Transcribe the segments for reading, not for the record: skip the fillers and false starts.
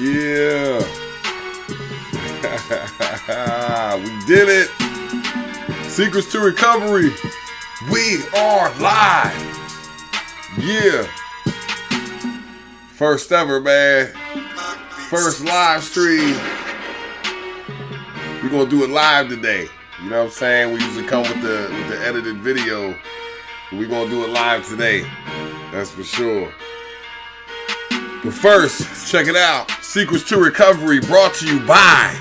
Yeah. We did it. Secrets to Recovery. We are live. Yeah. First ever, man. First live stream. We're going to do it live today. You know what I'm saying? We usually come with the edited video. We're going to do it live today. That's for sure. But first, check it out. Secrets to Recovery brought to you by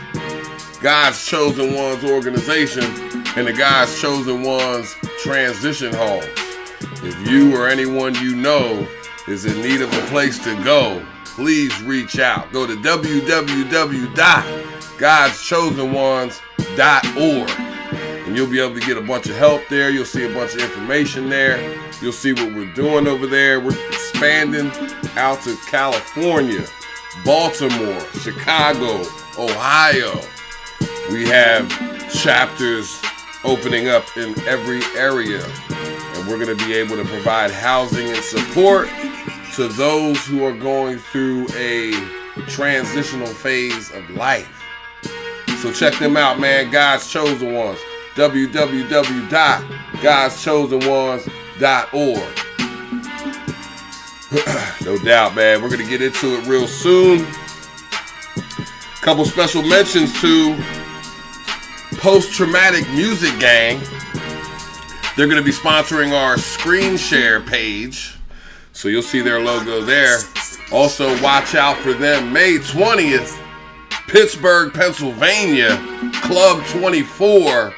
God's Chosen Ones organization and the God's Chosen Ones transition home. If you or anyone you know is in need of a place to go, please reach out. Go to www.godschosenones.org and you'll be able to get a bunch of help there. You'll see a bunch of information there. You'll see what we're doing over there. We're expanding out to California, Baltimore, Chicago, Ohio. We have chapters opening up in every area, and we're going to be able to provide housing and support to those who are going through a transitional phase of life. So check them out, man. God's Chosen Ones. www.godschosenones.org. No doubt, man. We're going to get into it real soon. Couple special mentions to Post-Traumatic Music Gang. They're going to be sponsoring our screen share page. So you'll see their logo there. Also, watch out for them. May 20th, Pittsburgh, Pennsylvania, Club 24.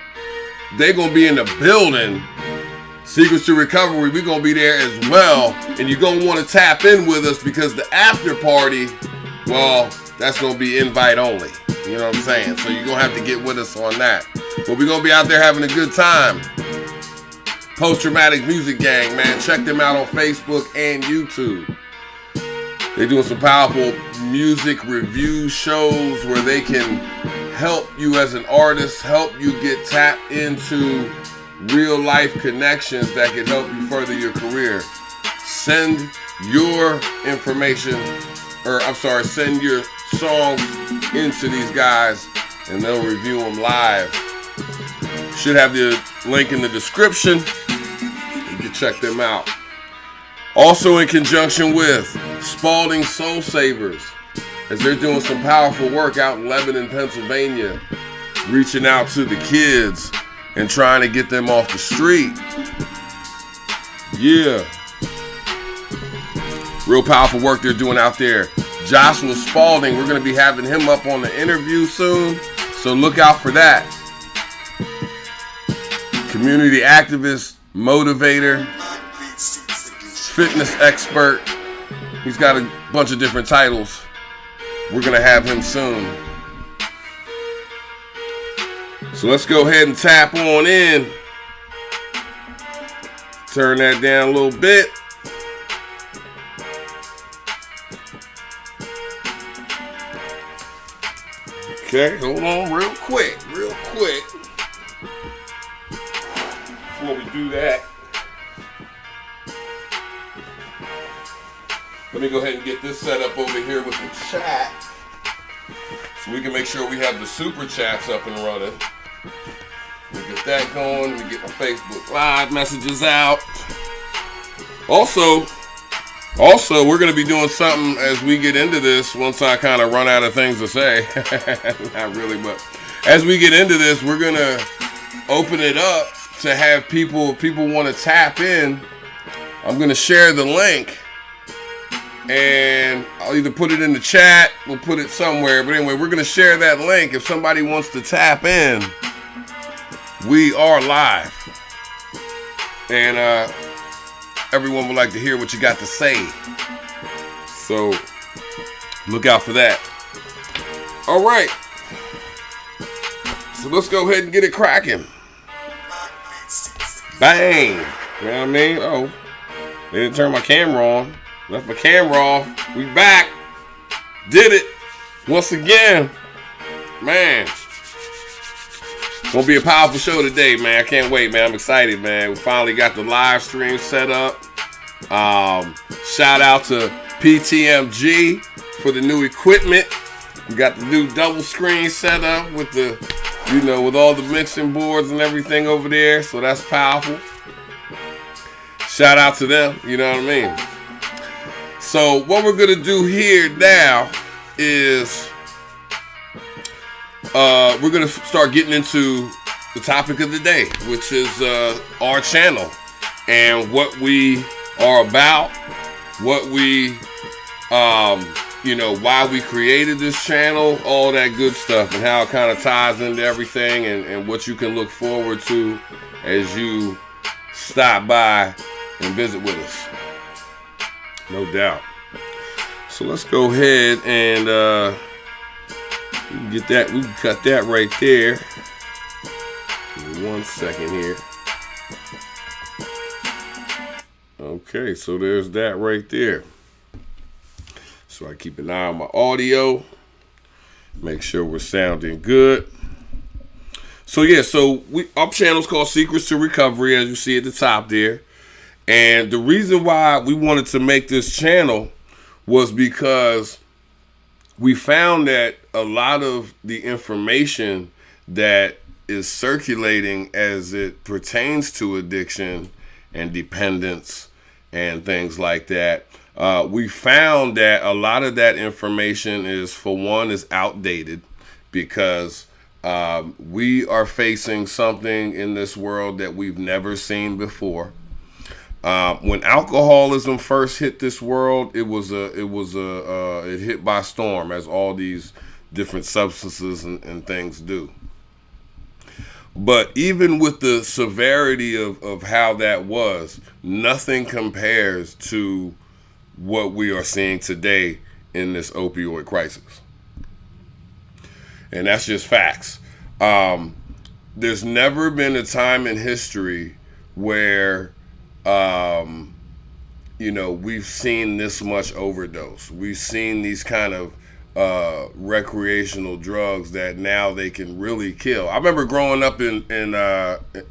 They're going to be in the building. Secrets to Recovery, we're going to be there as well. And you're going to want to tap in with us because the after party, well, that's going to be invite only. You know what I'm saying? So you're going to have to get with us on that. But we're going to be out there having a good time. Post-Traumatic Music Gang, man. Check them out on Facebook and YouTube. They're doing some powerful music review shows where they can help you as an artist, help you get tapped into real life connections that can help you further your career. Send your information, send your songs into these guys and they'll review them live. Should have the link in the description. You can check them out. Also in conjunction with Spalding Soul Savers, as they're doing some powerful work out in Lebanon, Pennsylvania, reaching out to the kids and trying to get them off the street. Yeah. Real powerful work they're doing out there. Joshua Spalding, we're going to be having him up on the interview soon, so look out for that. Community activist, motivator, fitness expert. He's got a bunch of different titles. We're going to have him soon. So let's go ahead and tap on in. Turn that down a little bit. Okay, hold on real quick. Before we do that, let me go ahead and get this set up over here with the chat so we can make sure we have the super chats up and running. Let me get that going. Let me get my Facebook Live messages out. Also, we're going to be doing something as we get into this once I kind of run out of things to say. Not really, but as we get into this, we're going to open it up to have people want to tap in. I'm going to share the link and I'll either put it in the chat, we'll put it somewhere. But anyway, we're going to share that link. If somebody wants to tap in, we are live. And everyone would like to hear what you got to say. So look out for that. All right. So let's go ahead and get it cracking. Bang. You know what I mean? Oh, they didn't turn my camera on. Left my camera off. We back. Did it. Once again. Man. Gonna be a powerful show today, man. I can't wait, man. I'm excited, man. We finally got the live stream set up. Shout out to PTMG for the new equipment. We got the new double screen setup with the, with all the mixing boards and everything over there. So that's powerful. Shout out to them, you know what I mean? So what we're going to do here now is we're going to start getting into the topic of the day, which is our channel and what we are about, what we, why we created this channel, all that good stuff, and how it kind of ties into everything, and what you can look forward to as you stop by and visit with us. No doubt. So let's go ahead and we can cut that right there. Give me 1 second here. Okay, so there's that right there. So I keep an eye on my audio, make sure we're sounding good. So yeah, our channel's called Secrets to Recovery, as you see at the top there. And the reason why we wanted to make this channel was because we found that a lot of the information that is circulating as it pertains to addiction and dependence and things like that, we found that a lot of that information is outdated, because we are facing something in this world that we've never seen before. When alcoholism first hit this world, it hit by storm, as all these different substances and things do. But even with the severity of how that was, nothing compares to what we are seeing today in this opioid crisis. And that's just facts. There's never been a time in history where we've seen this much overdose. We've seen these kind of recreational drugs that now they can really kill. I remember growing up in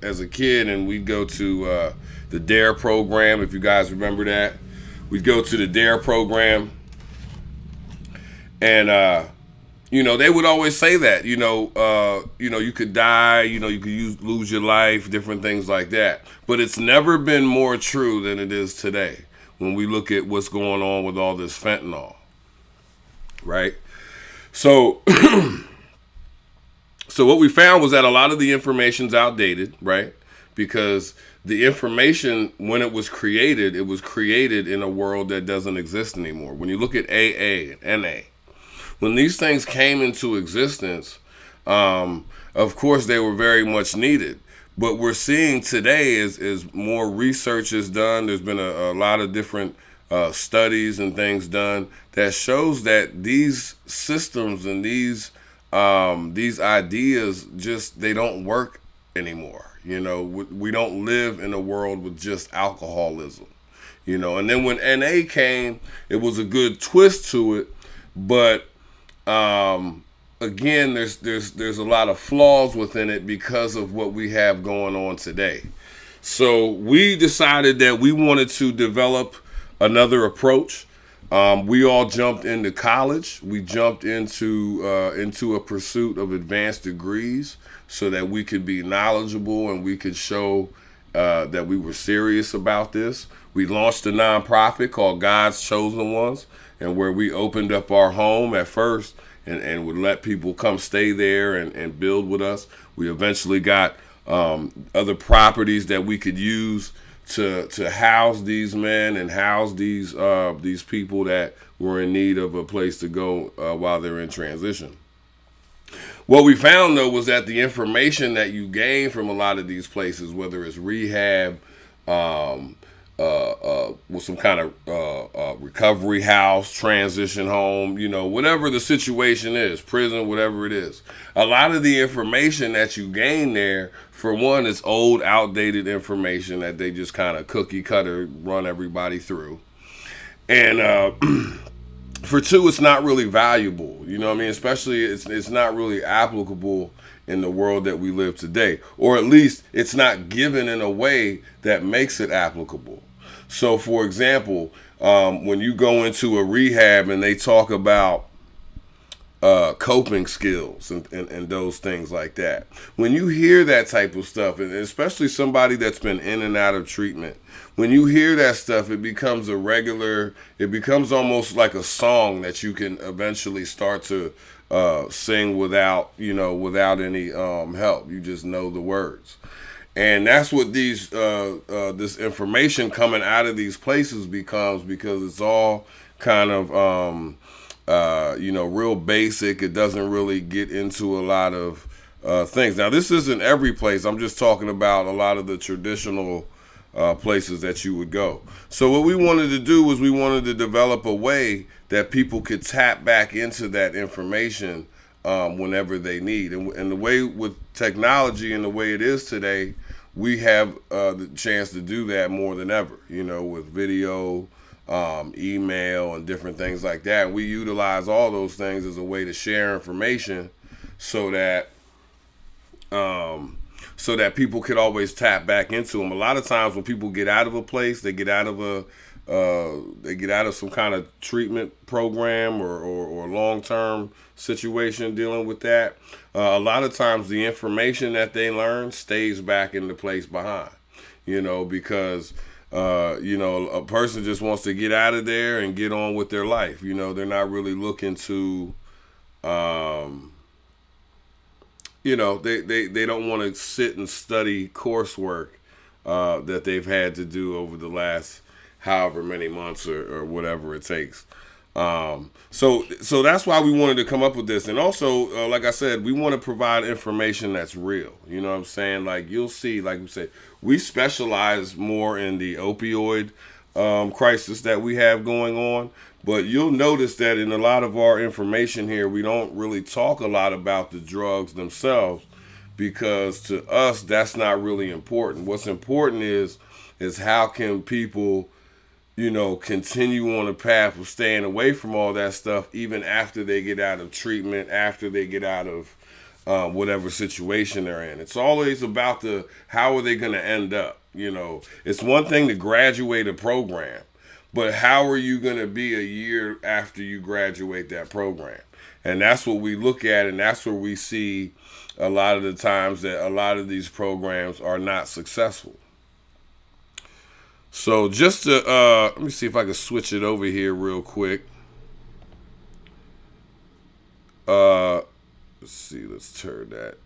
as a kid, and we'd go to the DARE program, if you guys remember that. We'd go to the DARE program, and they would always say that, you could die, you could lose your life, different things like that. But it's never been more true than it is today when we look at what's going on with all this fentanyl, right? So, so what we found was that a lot of the information's outdated, right? Because the information, when it was created in a world that doesn't exist anymore. When you look at AA and NA, when these things came into existence, of course they were very much needed. But we're seeing today is more research is done. There's been a lot of different studies and things done that shows that these systems and these ideas they don't work anymore. We don't live in a world with just alcoholism. And then when NA came, it was a good twist to it, but again, there's a lot of flaws within it because of what we have going on today. So we decided that we wanted to develop another approach. We all jumped into college. We jumped into a pursuit of advanced degrees so that we could be knowledgeable and we could show that we were serious about this. We launched a nonprofit called God's Chosen Ones, and where we opened up our home at first and would let people come stay there and build with us. We eventually got other properties that we could use to house these men and house these people that were in need of a place to go while they're in transition. What we found, though, was that the information that you gain from a lot of these places, whether it's rehab, with some kind of recovery house, transition home, whatever the situation is, prison, whatever it is. A lot of the information that you gain there, for one, is old, outdated information that they just kind of cookie cutter run everybody through. And for two, it's not really valuable, especially it's not really applicable in the world that we live today, or at least it's not given in a way that makes it applicable. So, for example, when you go into a rehab and they talk about coping skills and those things like that. When you hear that type of stuff, and especially somebody that's been in and out of treatment, when you hear that stuff, it becomes it becomes almost like a song that you can eventually start to sing without any help. You just know the words. And that's what this information coming out of these places becomes, because it's all kind of real basic. It doesn't really get into a lot of things. Now, this isn't every place. I'm just talking about a lot of the traditional places that you would go. So what we wanted to do was we wanted to develop a way that people could tap back into that information whenever they need. And the way with technology and the way it is today, we have the chance to do that more than ever, with video, email, and different things like that. We utilize all those things as a way to share information so that people could always tap back into them. A lot of times when people get out of a place, they get out of some kind of treatment program or long-term situation dealing with that. A lot of times the information that they learn stays back in the place behind, because a person just wants to get out of there and get on with their life. They're not really looking to, they don't want to sit and study coursework that they've had to do over the last however many months or whatever it takes. So that's why we wanted to come up with this. And also, like I said, we want to provide information that's real. You know what I'm saying? Like you'll see, like we said, we specialize more in the opioid crisis that we have going on. But you'll notice that in a lot of our information here, we don't really talk a lot about the drugs themselves, because to us, that's not really important. What's important is how can people continue on a path of staying away from all that stuff, even after they get out of treatment, after they get out of whatever situation they're in. It's always about how are they going to end up? It's one thing to graduate a program, but how are you going to be a year after you graduate that program? And that's what we look at, and that's where we see a lot of the times that a lot of these programs are not successful. So just to, let me see if I can switch it over here real quick. Let's see, let's turn that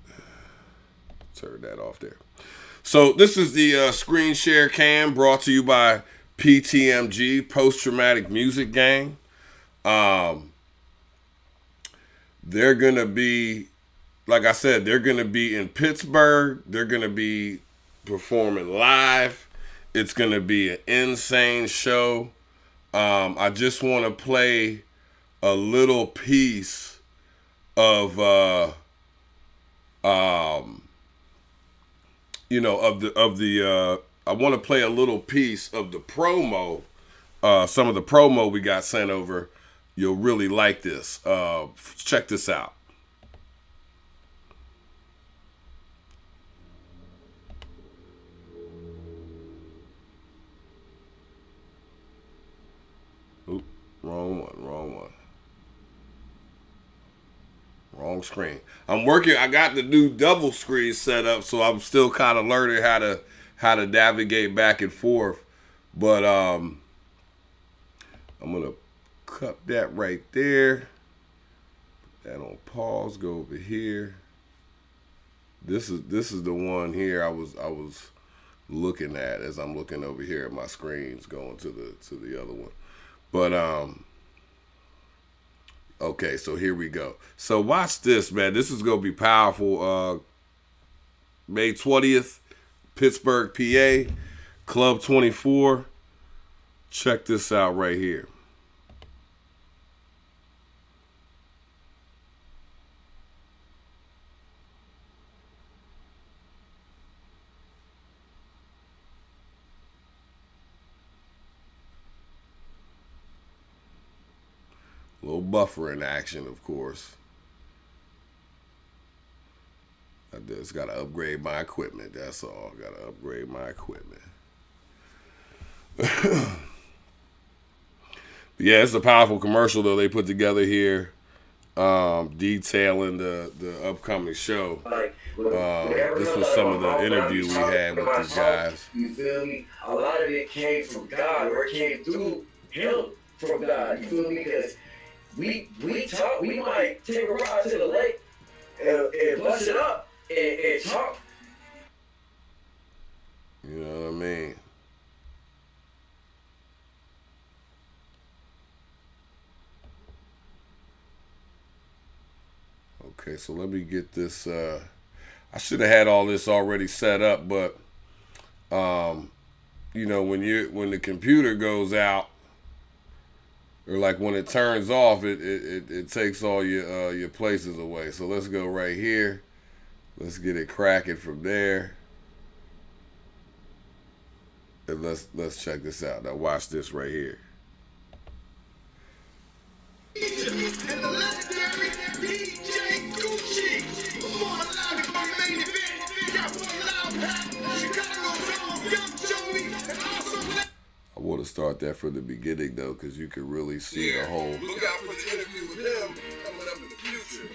off there. So this is the screen share cam brought to you by PTMG, Post Traumatic Music Gang. They're going to be, like I said, they're going to be in Pittsburgh. They're going to be performing live. It's going to be an insane show. I just want to play a little piece of, I want to play a little piece of the promo, some of the promo we got sent over. You'll really like this. Check this out. Wrong one. Wrong screen. I got the new double screen set up, so I'm still kind of learning how to navigate back and forth. But I'm gonna cut that right there. Put that on pause. Go over here. This is the one here I was looking at as I'm looking over here at my screens, going to the other one. But okay, so here we go. So watch this, man. This is gonna be powerful. May 20th, Pittsburgh, PA, Club 24. Check this out right here. A little buffering action, of course. I just got to upgrade my equipment. That's all. Got to upgrade my equipment. Yeah, it's a powerful commercial though they put together here, detailing the upcoming show. This was some of the interview we had with these guys. You feel me? A lot of it came from God, or it came through him from God. You feel me? Because we might take a ride to the lake and bust it up and talk. You know what I mean? Okay, so let me get this. I should have had all this already set up, but you know, when the computer goes out, or like when it turns off, it takes all your places away. So let's go right here. Let's get it cracking from there. And let's check this out. Now watch this right here. And the legendary DJ Gucci, performing live in my main event. Got one loud hat, Chicago's own Young Joey, and also. I want to start that from the beginning though, because you can really see the whole. Look out for the interview with him coming up in the future.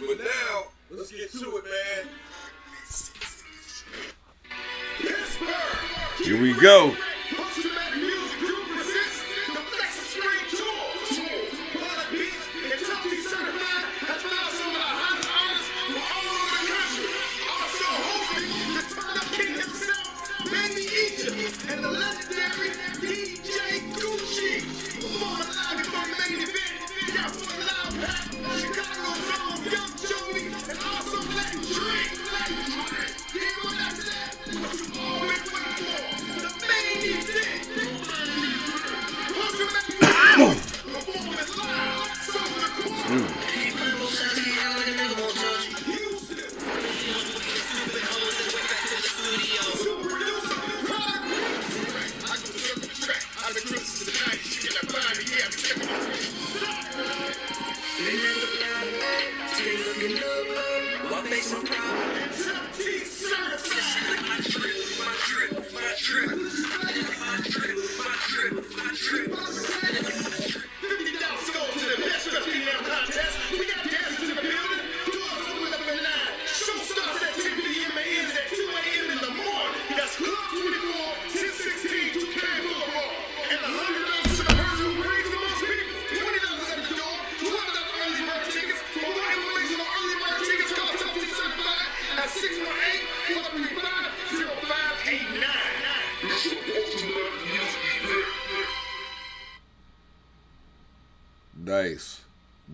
But now, let's get to it, man. Here we go. And the legendary DJ Gucci, performing live in my main event. Got one loud hat, Chicago's own Young Joey, and also Black Drake. Yeah, what I said, what you always wait for, the main event. Performing live, so the quarter.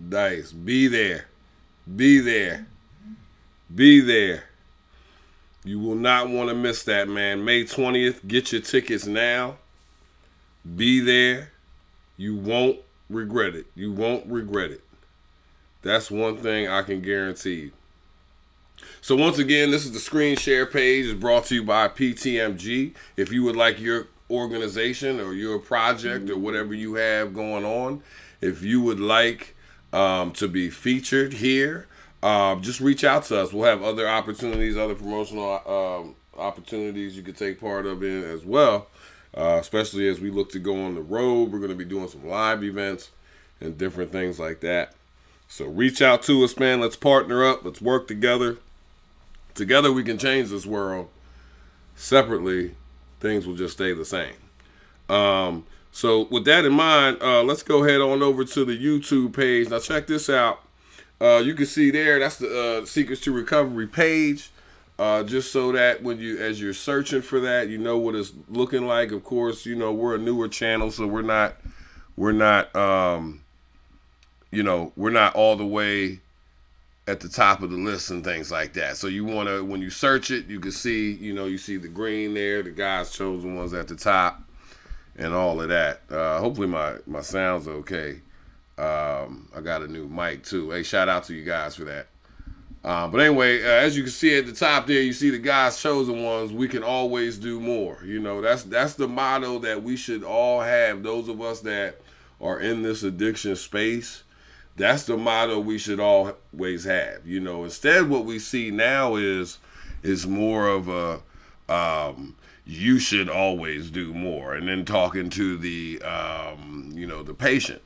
Nice. Be there. You will not want to miss that, man. May 20th. Get your tickets now. Be there. You won't regret it. That's one thing I can guarantee you. So once again, this is the screen share page. It's brought to you by PTMG. If you would like your organization or your project or whatever you have going on, if you would like to be featured here, just reach out to us. We'll have other opportunities, other promotional opportunities you could take part of in as well, especially as we look to go on the road. We're going to be doing some live events and different things like that. So reach out to us, man. Let's partner up. Let's work together. Together we can change this world. Separately, things will just stay the same. So with that in mind, let's go ahead on over to the YouTube page. Now check this out. You can see there, that's the Secrets to Recovery page. Just so that as you're searching for that, you know what it's looking like. Of course, you know, we're a newer channel, so we're not all the way at the top of the list and things like that. So you want to, when you search it, you can see, you see the green there, the God's Chosen Ones at the top, and all of that. Hopefully my sound's okay. I got a new mic too. Hey, shout out to you guys for that. But anyway, as you can see at the top there, you see the God's Chosen Ones. We can always do more. That's the motto that we should all have. Those of us that are in this addiction space, that's the motto we should always have. Instead what we see now is more of a, you should always do more, and then talking to the the patient.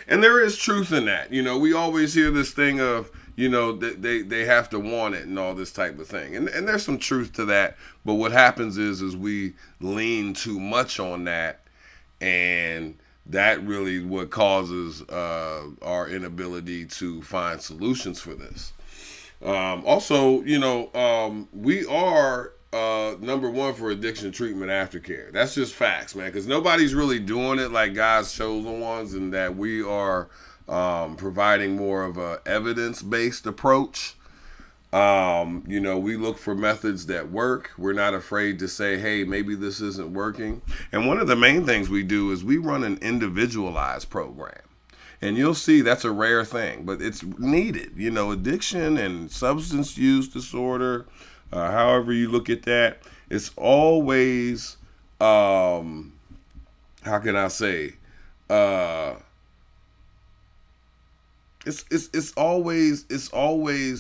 And there is truth in that. We always hear this thing of, they have to want it and all this type of thing. And there's some truth to that. But what happens is we lean too much on that, and that really what causes our inability to find solutions for this. Also, we are number one for addiction treatment aftercare. That's just facts, man, because nobody's really doing it like God's chosen ones, and that we are providing more of a evidence-based approach. We look for methods that work. We're not afraid to say, hey, maybe this isn't working. And one of the main things we do is we run an individualized program. And you'll see that's a rare thing, but it's needed. Addiction and substance use disorder, however you look at that, it's always, how can I say, it's always,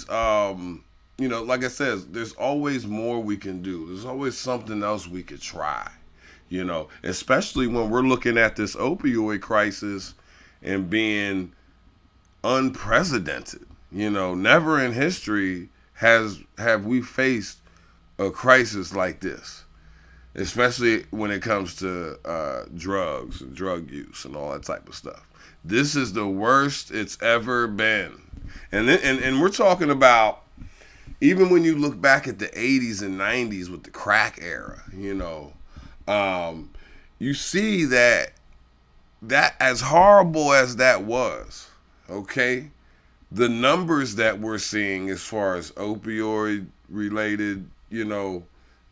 like I said, there's always more we can do. There's always something else we could try, especially when we're looking at this opioid crisis and being unprecedented. Never in history have we faced a crisis like this, especially when it comes to drugs and drug use and all that type of stuff. This is the worst it's ever been. And we're talking about, even when you look back at the 80s and 90s with the crack era, you see that as horrible as that was, okay, the numbers that we're seeing as far as opioid related,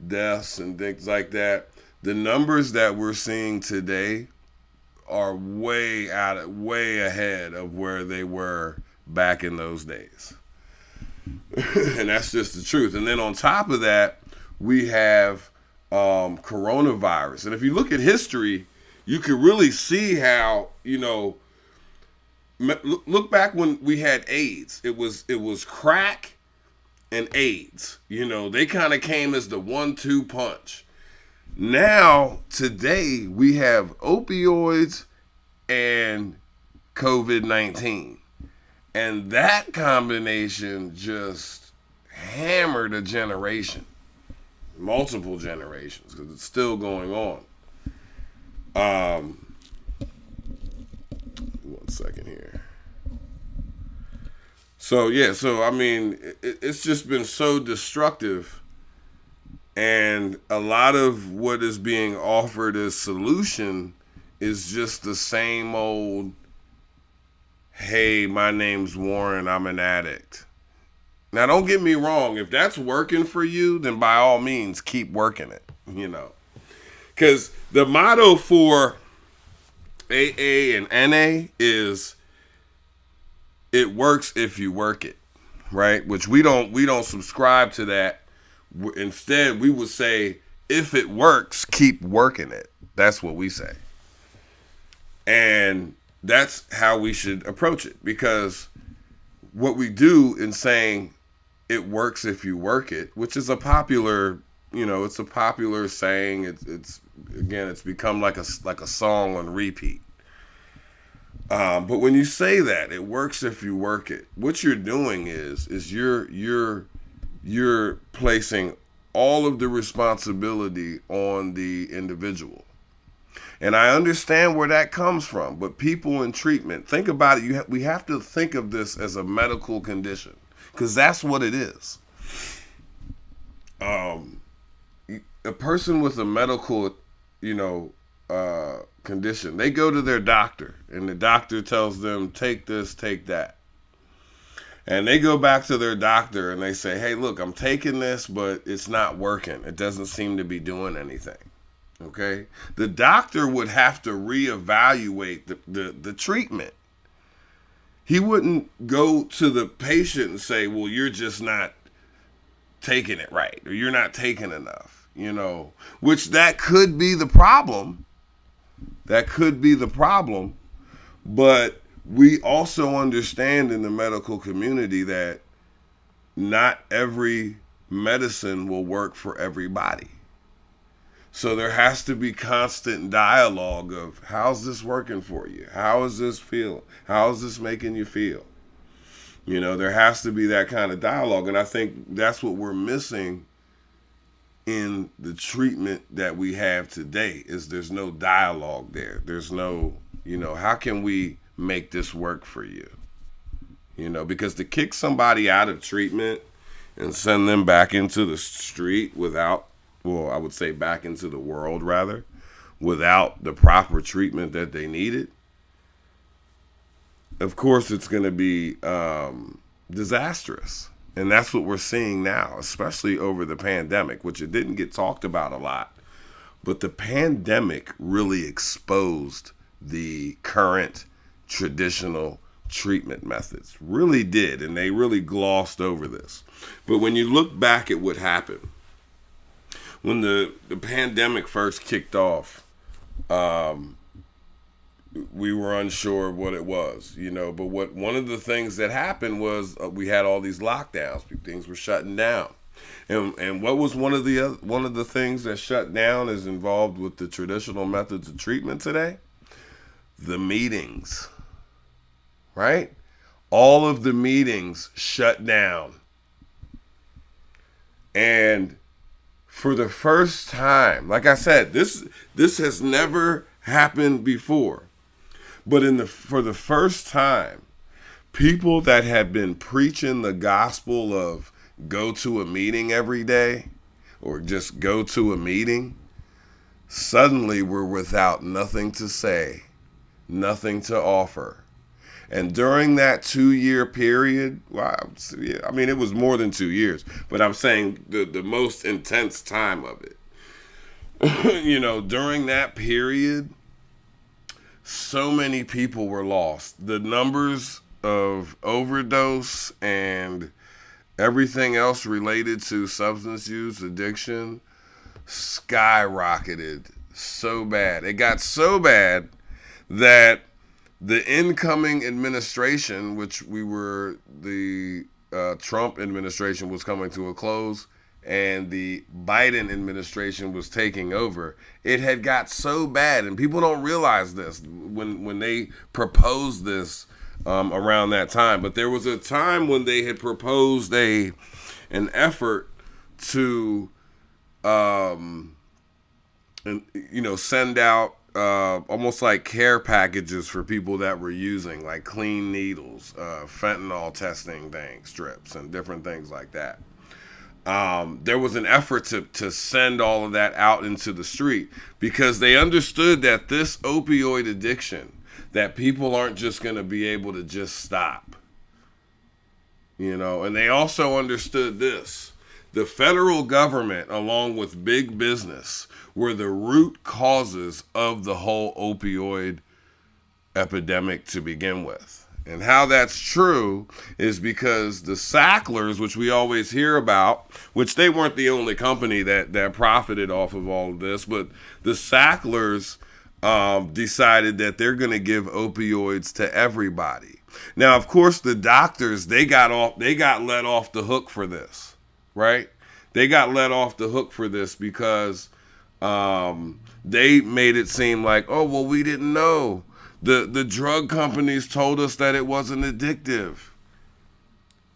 deaths and things like that, the numbers that we're seeing today are way ahead of where they were back in those days. And that's just the truth. And then on top of that, we have coronavirus. And if you look at history, you can really see how, look back when we had AIDS. It was crack and AIDS. They kind of came as the 1-2 punch. Now, today, we have opioids and COVID-19. And that combination just hammered a generation. Multiple generations, because it's still going on. One second here. So I mean, it's just been so destructive, and a lot of what is being offered as solution is just the same old, hey, my name's Warren, I'm an addict. Now, don't get me wrong, if that's working for you, then by all means, keep working it, Because the motto for AA and NA is, it works if you work it, right? Which we don't subscribe to that. Instead, we would say, if it works, keep working it. That's what we say. And that's how we should approach it, because what we do in saying it works if you work it, which is a popular, it's a popular saying. It's become like a song on repeat. But when you say that it works if you work it, what you're doing is you're placing all of the responsibility on the individual. And I understand where that comes from, but people in treatment, think about it. We have to think of this as a medical condition, because that's what it is. A person with a medical, condition, they go to their doctor, and the doctor tells them, take this, take that. And they go back to their doctor and they say, hey, look, I'm taking this, but it's not working. It doesn't seem to be doing anything. Okay? The doctor would have to reevaluate the treatment. He wouldn't go to the patient and say, well, you're just not taking it right, or you're not taking enough, which that could be the problem. That could be the problem. But we also understand in the medical community that not every medicine will work for everybody. So there has to be constant dialogue of, how's this working for you? How is this feeling? How is this making you feel? You know, there has to be that kind of dialogue. And I think that's what we're missing in the treatment that we have today, is there's no dialogue there. There's no, you know, how can we make this work for you? You know, because to kick somebody out of treatment and send them back into the street without, well, I would say back into the world rather, without the proper treatment that they needed, of course it's going to be disastrous. And that's what we're seeing now, especially over the pandemic, which it didn't get talked about a lot. But the pandemic really exposed the current traditional treatment methods. Really did. And they really glossed over this. But when you look back at what happened, when the pandemic first kicked off, we were unsure of what it was, you know, but one of the things that happened was we had all these lockdowns, things were shutting down. And what was one of the things that shut down is involved with the traditional methods of treatment today? The meetings, right? All of the meetings shut down. And for the first time, like I said, this has never happened before. But for the first time, people that had been preaching the gospel of go to a meeting every day or just go to a meeting, suddenly were without nothing to say, nothing to offer. And during that 2-year period, well, I mean, it was more than 2 years, but I'm saying the most intense time of it. You know, during that period, so many people were lost. The numbers of overdose and everything else related to substance use, addiction, skyrocketed so bad. It got so bad that the incoming administration, which the Trump administration was coming to a close, and the Biden administration was taking over, it had got so bad, and people don't realize this when they proposed this around that time. But there was a time when they had proposed an effort to, send out almost like care packages for people that were using, like clean needles, fentanyl testing things, strips, and different things like that. There was an effort to send all of that out into the street because they understood that this opioid addiction, that people aren't just going to be able to just stop. You know, and they also understood this. The federal government, along with big business, were the root causes of the whole opioid epidemic to begin with. And how that's true is because the Sacklers, which we always hear about, which they weren't the only company that profited off of all of this, but the Sacklers decided that they're going to give opioids to everybody. Now, of course, the doctors, they got let off the hook for this, right? They got let off the hook for this because they made it seem like, oh, well, we didn't know. The drug companies told us that it wasn't addictive.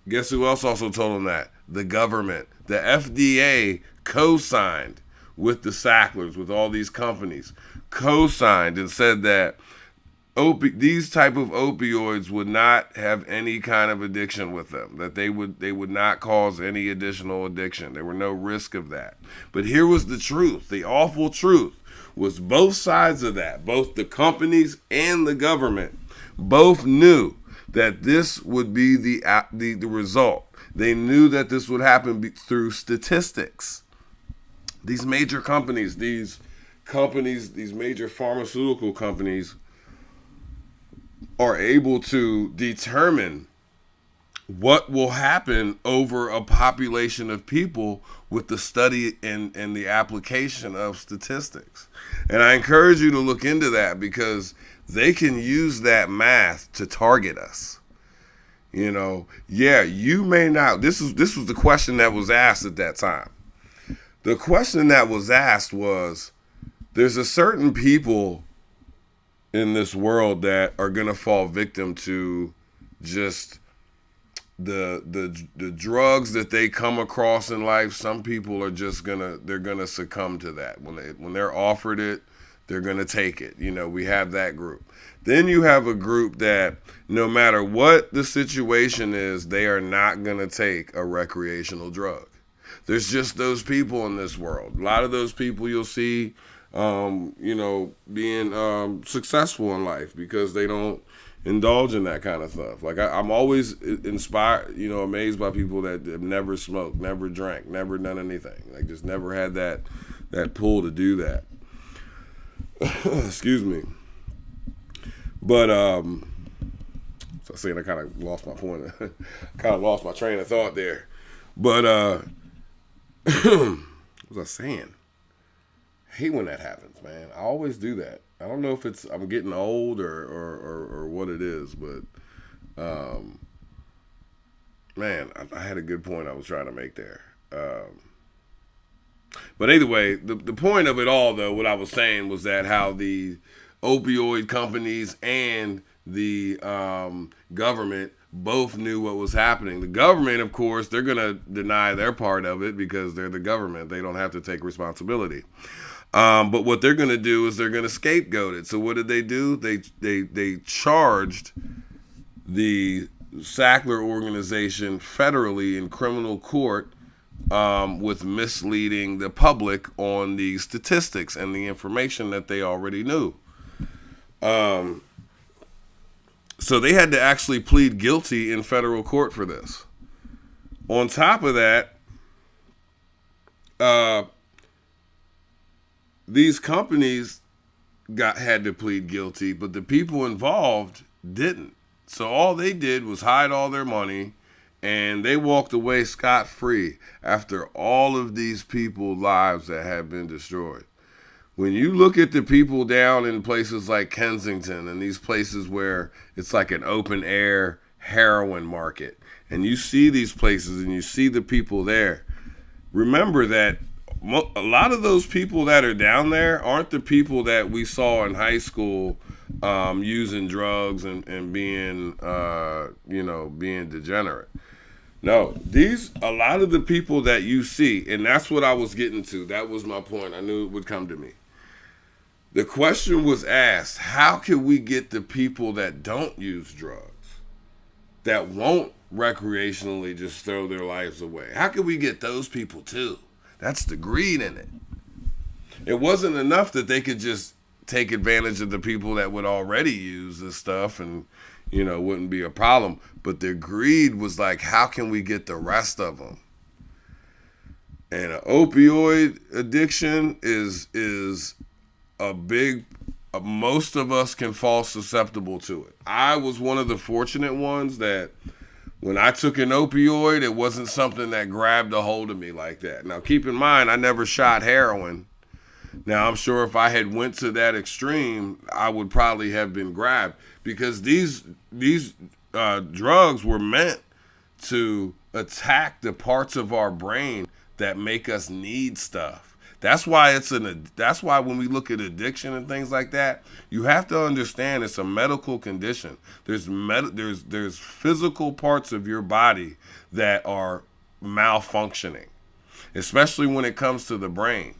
Guess who else also told them that? The government. The FDA co-signed with the Sacklers, with all these companies, co-signed and said that these type of opioids would not have any kind of addiction with them, that they would not cause any additional addiction. There were no risk of that. But here was the truth, the awful truth. Was both sides of that, both the companies and the government, both knew that this would be the result. They knew that this would happen through statistics. These major companies, these major pharmaceutical companies are able to determine what will happen over a population of people with the study and the application of statistics. And I encourage you to look into that because they can use that math to target us. You know, yeah, you may not. This was the question that was asked at that time. the question that was asked was, there's a certain people in this world that are gonna fall victim to just the drugs that they come across in life. Some people are just gonna succumb to that. When they're offered it, they're gonna take it. You know, we have that group. Then you have a group that no matter what the situation is, they are not gonna take a recreational drug. There's just those people in this world. A lot of those people you'll see, being successful in life because they don't indulge in that kind of stuff. Like I'm always inspired, amazed by people that have never smoked, never drank, never done anything. Like just never had that pull to do that. Excuse me. But so I was saying I kind of lost my point. Kind of lost my train of thought there. But what was I saying? I hate when that happens, man. I always do that. I don't know if it's I'm getting old or what it is, but man, I had a good point I was trying to make there. But either way, the point of it all, though, what I was saying was that how the opioid companies and the government both knew what was happening. The government, of course, they're going to deny their part of it because they're the government. They don't have to take responsibility. But what they're going to do is they're going to scapegoat it. So what did they do? They charged the Sackler organization federally in criminal court with misleading the public on the statistics and the information that they already knew. So they had to actually plead guilty in federal court for this. On top of that, these companies had to plead guilty, but the people involved didn't. So all they did was hide all their money, and they walked away scot-free after all of these people's lives that had been destroyed. When you look at the people down in places like Kensington and these places where it's like an open air heroin market, and you see these places and you see the people there, remember that a lot of those people that are down there aren't the people that we saw in high school using drugs and being, being degenerate. No, a lot of the people that you see, and that's what I was getting to. That was my point. I knew it would come to me. The question was asked, how can we get the people that don't use drugs, that won't recreationally just throw their lives away? How can we get those people too? That's the greed in it. It wasn't enough that they could just take advantage of the people that would already use this stuff and, wouldn't be a problem. But their greed was like, how can we get the rest of them? And an opioid addiction is most of us can fall susceptible to it. I was one of the fortunate ones that when I took an opioid, it wasn't something that grabbed a hold of me like that. Now, keep in mind, I never shot heroin. Now, I'm sure if I had went to that extreme, I would probably have been grabbed because these drugs were meant to attack the parts of our brain that make us need stuff. That's why when we look at addiction and things like that, you have to understand it's a medical condition. There's physical parts of your body that are malfunctioning, especially when it comes to the brain.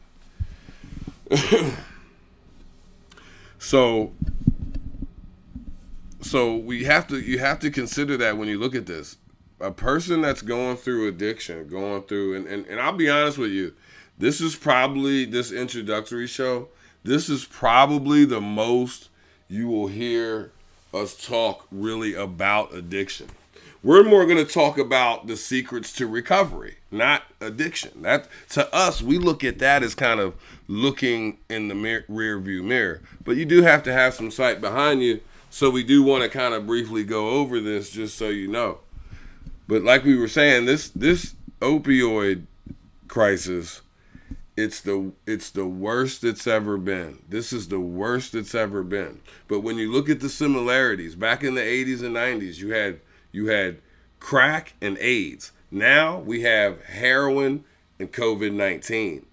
So you have to consider that when you look at this. A person that's going through addiction, and I'll be honest with you, this introductory show, this is probably the most you will hear us talk really about addiction. We're more going to talk about the secrets to recovery, not addiction. That, to us, we look at that as kind of looking in the rear view mirror. But you do have to have some sight behind you, so we do want to kind of briefly go over this just so you know. But like we were saying, this opioid crisis, it's the worst it's ever been. This is the worst it's ever been. But when you look at the similarities, back in the 80s and 90s, you had crack and AIDS. Now we have heroin and COVID-19.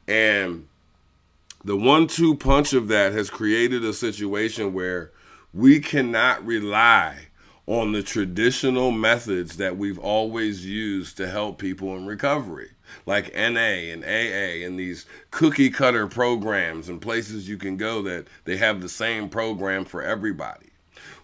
And the 1-2 punch of that has created a situation where we cannot rely on the traditional methods that we've always used to help people in recovery, like NA and AA and these cookie cutter programs and places you can go that they have the same program for everybody.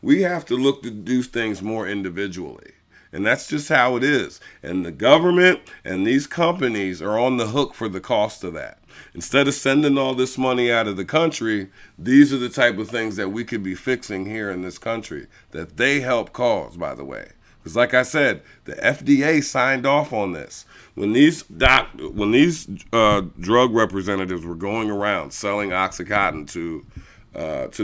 We have to look to do things more individually. And that's just how it is. And the government and these companies are on the hook for the cost of that. Instead of sending all this money out of the country, these are the type of things that we could be fixing here in this country that they help cause, by the way. Because like I said, the FDA signed off on this. When these drug representatives were going around selling Oxycontin to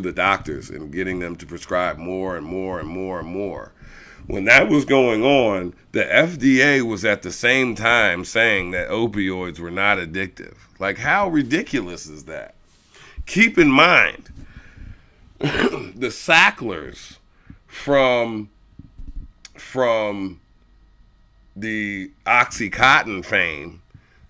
the doctors and getting them to prescribe more and more and more and more, when that was going on, the FDA was at the same time saying that opioids were not addictive. Like, how ridiculous is that? Keep in mind, the Sacklers from the Oxycontin fame,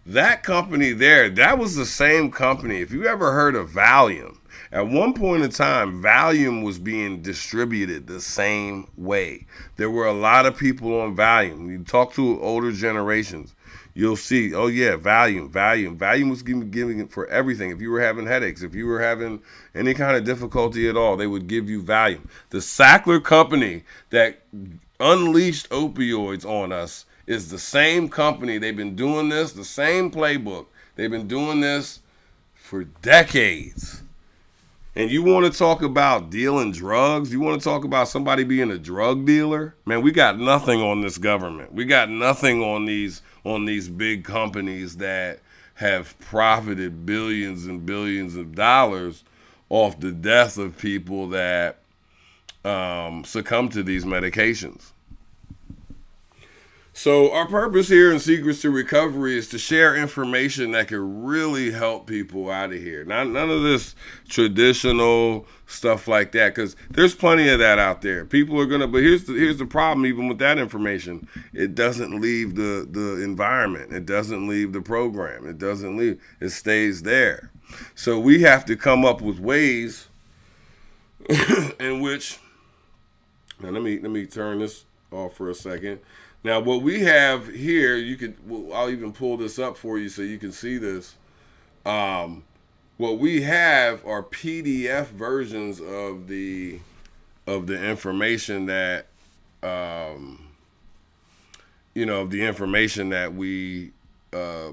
that company there, that was the same company. If you ever heard of Valium, at one point in time, Valium was being distributed the same way. There were a lot of people on Valium. You talk to older generations, you'll see, oh yeah, Valium. Valium was giving it for everything. If you were having headaches, if you were having any kind of difficulty at all, they would give you Valium. The Sackler company that unleashed opioids on us is the same company. They've been doing this, the same playbook. They've been doing this for decades. And you want to talk about dealing drugs? You want to talk about somebody being a drug dealer? Man, we got nothing on this government. We got nothing on these big companies that have profited billions and billions of dollars off the death of people that succumb to these medications. So our purpose here in Secrets to Recovery is to share information that can really help people out of here. None of this traditional stuff like that, because there's plenty of that out there. People are gonna, but here's the problem. Even with that information, it doesn't leave the environment. It doesn't leave the program. It doesn't leave. It stays there. So we have to come up with ways in which. Now let me turn this off for a second. Now, what we have here, I'll even pull this up for you so you can see this. What we have are PDF versions of the information that, of the information that we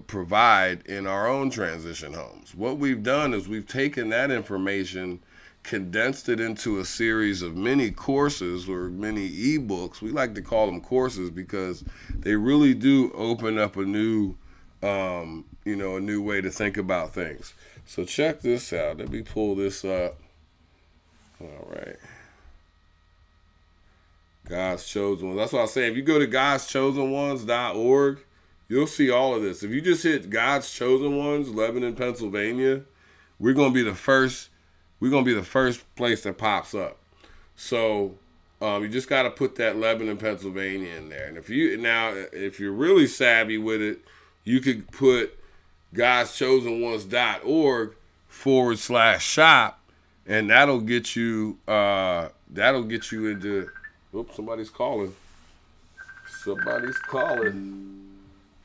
provide in our own transition homes. What we've done is we've taken that information, condensed it into a series of mini courses or mini ebooks. We like to call them courses because they really do open up a new way to think about things. So check this out. Let me pull this up. All right. God's Chosen Ones. That's what I was saying. If you go to godschosenones.org, you'll see all of this. If you just hit God's Chosen Ones, Lebanon, Pennsylvania, we're going to be the first place that pops up. So you just got to put that Lebanon, Pennsylvania in there. And if you're really savvy with it, you could put godschosenones.org/shop, and that'll get you into. Oops, somebody's calling.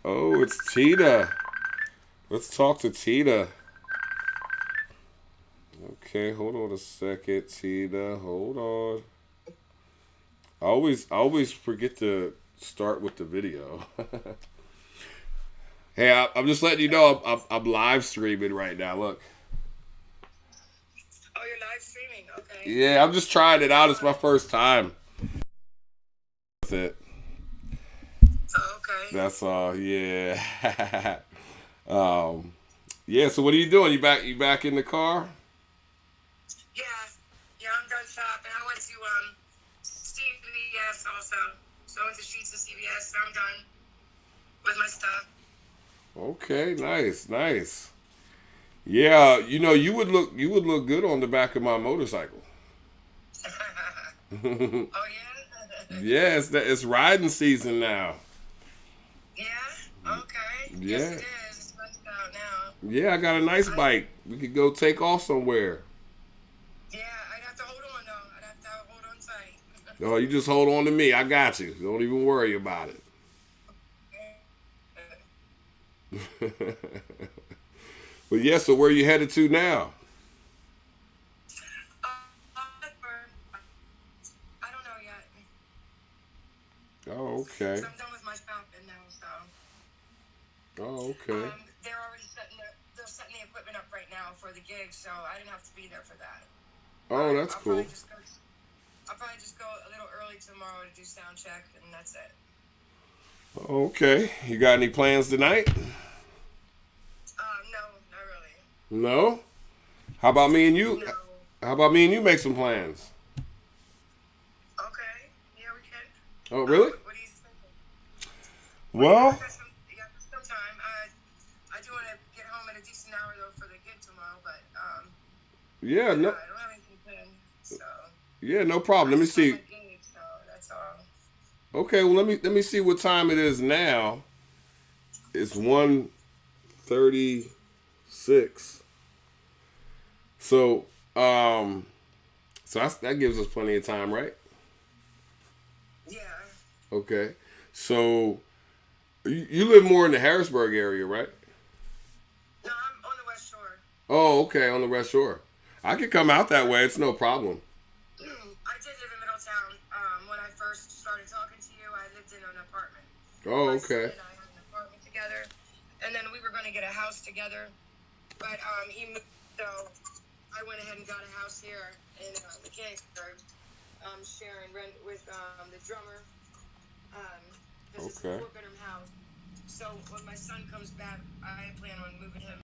Oh, it's Tita. Let's talk to Tita. Okay, hold on a second, Tina. Hold on. I always forget to start with the video. Hey, I'm just letting you know I'm live streaming right now. Look. Oh, you're live streaming. Okay. Yeah, I'm just trying it out. It's my first time with it. Oh, okay. That's all. Yeah. Yeah. So what are you doing? You back in the car? Yeah, I'm done shopping. I went to CVS also. So I went to Streets of CVS, so I'm done with my stuff. Okay, nice. Yeah, you would look good on the back of my motorcycle. Oh yeah? Yeah, it's riding season now. Yeah? Okay. Yeah. Yes, it is. It's months out now. Yeah, I got a nice bike. We could go take off somewhere. Yeah, I'd have to hold on though. I'd have to hold on tight. Oh, you just hold on to me. I got you. Don't even worry about it. But yeah, so where you headed to now? I don't know yet. Oh, okay. So I'm done with my shopping now. So Oh, okay. they're already setting the equipment up right now for the gig. So I didn't have to be there for that. Oh, that's I'll cool. probably just go a little early tomorrow to do sound check, and that's it. Okay. You got any plans tonight? No, not really. No? How about me and you? No. How about me and you make some plans? Okay. Yeah, we can. Oh, really? What are you thinking? Well, You got some time. I do want to get home at a decent hour though for the gig tomorrow, but yeah, no, I don't have anything planned. So yeah, no problem. Let me I just got see. my gig, so that's all. Okay, well, let me see what time it is now. It's 1:36. So, that gives us plenty of time, right? Yeah. Okay. So, you live more in the Harrisburg area, right? No, I'm on the West Shore. Oh, okay, on the West Shore. I could come out that way. It's no problem. I did live in Middletown. When I first started talking to you, I lived in an apartment. Oh, My son okay. and I had an apartment together, and then we were going to get a house together. But he moved, so I went ahead and got a house here in Mechanicsburg, sharing rent with the drummer. Because it's a Okay. 4-bedroom house. So when my son comes back, I plan on moving him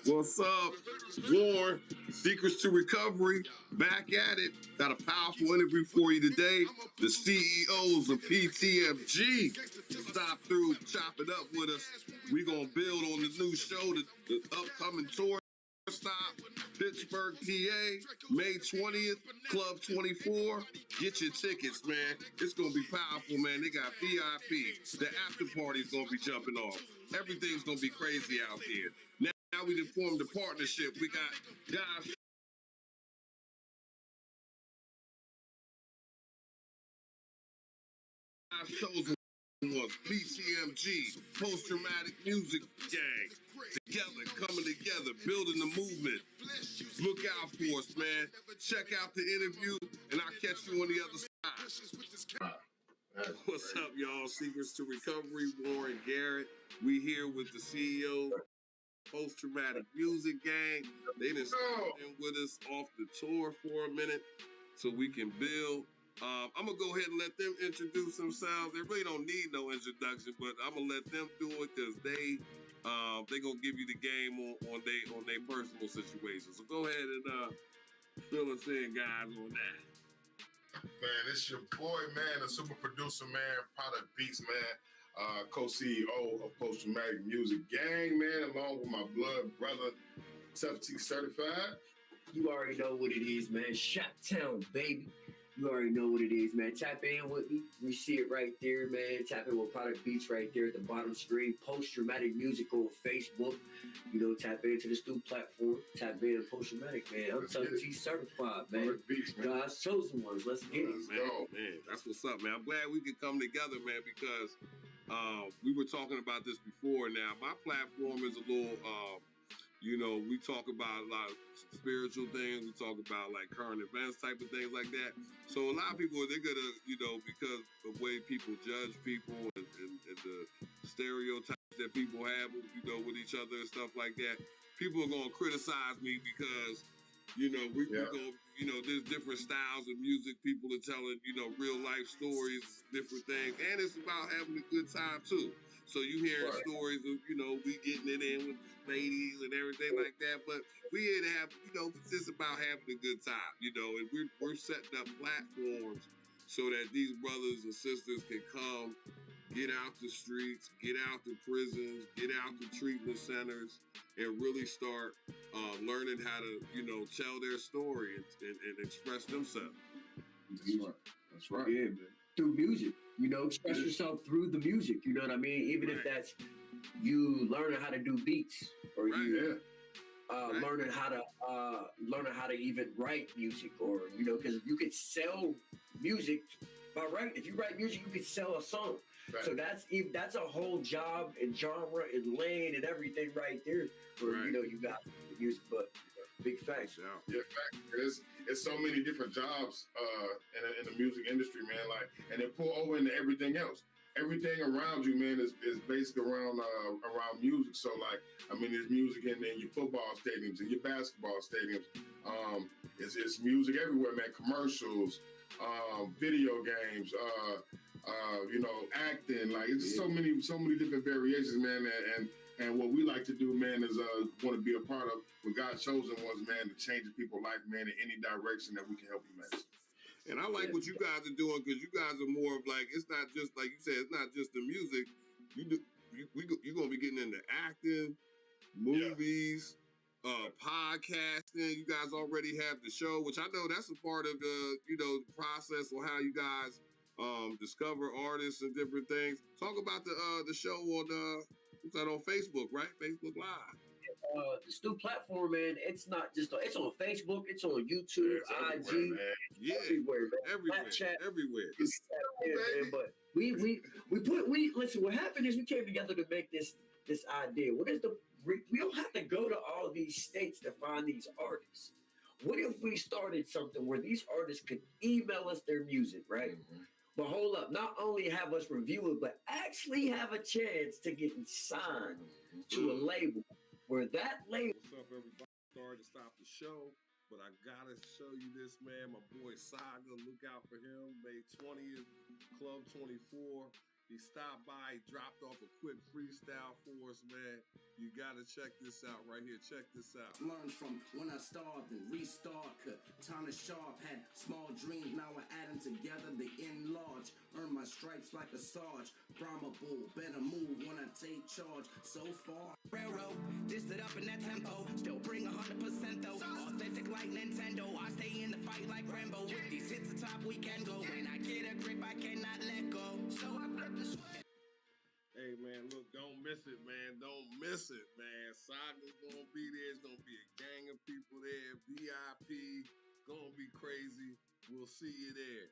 What's up? Warren, Secrets to Recovery, back at it. Got a powerful interview for you today. The CEOs of PTFG stop through, chop it up with us. We're going to build on the new show, the upcoming tour stop, Pittsburgh, PA, May 20th, Club 24. Get your tickets, man. It's going to be powerful, man. They got VIP. The after party's going to be jumping off. Everything's going to be crazy out here. Now we done formed a partnership. We got guys chosen ones, PTMG, Post-Traumatic Music Gang, together, coming together, building the movement. Look out for us, man. Check out the interview, and I'll catch you on the other side. What's up, y'all? Secrets to Recovery, Warren Garrett. We here with the CEO, Post-Traumatic Music Gang. They done been with us off the tour for a minute so we can build. I'm going to go ahead and let them introduce themselves. They really don't need no introduction, but I'm going to let them do it because they going to give you the game on their personal situation. So go ahead and fill us in, guys, on that. Man, it's your boy, man, the super producer, man, Product Beats, man, co-CEO of Post-Traumatic Music Gang, man, along with my blood brother, Tough T Certified. You already know what it is, man. Shot Town, baby. You already know what it is, man. Tap in with me. You see it right there, man. Tap in with Product Beats right there at the bottom screen. Post-Traumatic Music on Facebook. You know, tap into the Stu platform. Tap in Post-Traumatic, man. I'm Tough T Certified, man. Beats, man. God's chosen ones. Let's get it. Man, that's what's up, man. I'm glad we could come together, man, because we were talking about this before. Now, my platform is a little... we talk about a lot of spiritual things. We talk about like current events type of things like that. So a lot of people, they're gonna, because the way people judge people and the stereotypes that people have, with each other and stuff like that, people are gonna criticize me because, we go, there's different styles of music. People are telling, real life stories, different things, and it's about having a good time too. So you hearing stories of, we getting it in with ladies and everything like that. But we here to have, it's just about having a good time, and we're setting up platforms so that these brothers and sisters can come, get out the streets, get out the prisons, get out the treatment centers, and really start learning how to, tell their story and express themselves. That's right. Yeah, man. Through music, express yourself through the music. You know what I mean? Even if that's you learning how to do beats, or learning how to even write music, or because you could sell music by writing. If you write music, you could sell a song. Right. So that's a whole job and genre and lane and everything right there. Where you got the music, but big facts. Yeah, facts. It's so many different jobs in the music industry, man. Like, and it pull over into everything else. Everything around you, man, is based around music. So, like, there's music in your football stadiums and your basketball stadiums. It's music everywhere, man. Commercials, video games, acting. Like, it's just so many different variations, man. And what we like to do, man, is want to be a part of what God's chosen ones, man, to change people's life, man, in any direction that we can help you, man. And I like what you guys are doing because you guys are more of like, it's not just like you said, it's not just the music. You're gonna be getting into acting, movies, podcasting. You guys already have the show, which I know that's a part of the process on how you guys discover artists and different things. Talk about the show on on Facebook, right? Facebook Live. The Stu platform, man, it's not just it's on Facebook, it's on YouTube, IG, everywhere, man. Snapchat, everywhere. Man, but we listen. What happened is we came together to make this idea. We don't have to go to all these states to find these artists. What if we started something where these artists could email us their music, right? Mm-hmm. But hold up, not only have us review it, but actually have a chance to get signed to a label where that label. What's up, everybody? Sorry to stop the show, but I gotta show you this, man. My boy Saga, look out for him. May 20th, Club 24. He stopped by, he dropped off a quick freestyle for us, man. You gotta check this out right here. Check this out. Learn from when I starved and restart. Time to sharp, had small dreams, now I add them together, they enlarge. Earn my stripes like a sarge. Brahma bull, better move when I take charge. So far, railroad, just it up in that tempo. Still bring 100% though. Authentic like Nintendo. I stay in the fight like Rambo. With these hits the top we can go. When I get a grip, I cannot let go. So I flip the switch. Hey man, look, don't miss it, man. Don't miss it, man. Saga's gonna be there. It's gonna be a gang of people there. VIP, gonna be crazy. We'll see you there.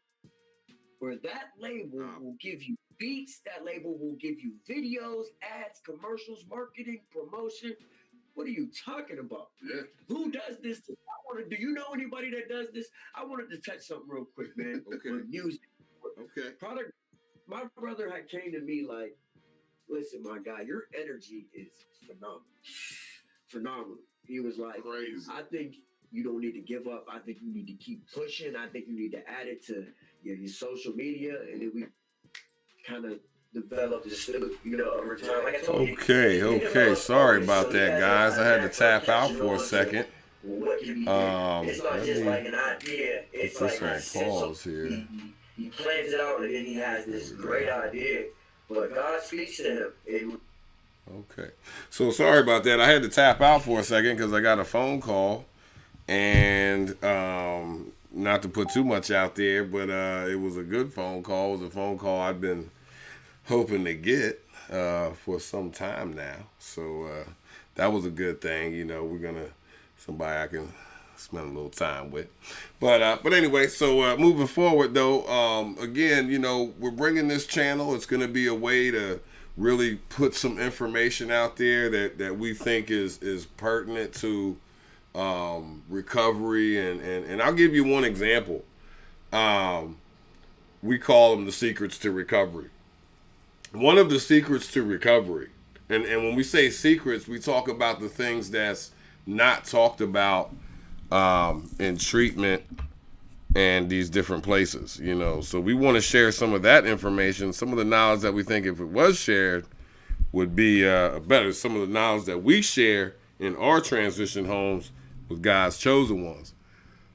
Where that label will give you beats, that label will give you videos, ads, commercials, marketing, promotion. What are you talking about? Yeah. Who does this? Do you know anybody that does this? I wanted to touch something real quick, man. Okay. With music. Okay. Product. My brother had came to me like, listen, my guy, your energy is phenomenal. Phenomenal. He was like, Crazy. I think you don't need to give up. I think you need to keep pushing. I think you need to add it to your social media. And then we kind of developed this, over time. Like I told you, Okay. Sorry about that, guys. I had to tap out for a second. It's not just like an idea. It's like a pause here. He plans it out and then he has this great idea. But God speaks to him. Okay. So sorry about that. I had to tap out for a second because I got a phone call. And not to put too much out there, but it was a good phone call. It was a phone call I've been hoping to get for some time now. So that was a good thing. We're somebody I can spend a little time with. But anyway, so moving forward though, again, we're bringing this channel. It's going to be a way to really put some information out there that we think is pertinent to recovery. And I'll give you one example. We call them the secrets to recovery. One of the secrets to recovery, and when we say secrets, we talk about the things that's not talked about in treatment and these different places, So we want to share some of that information, some of the knowledge that we think if it was shared would be better. Some of the knowledge that we share in our transition homes with God's chosen ones.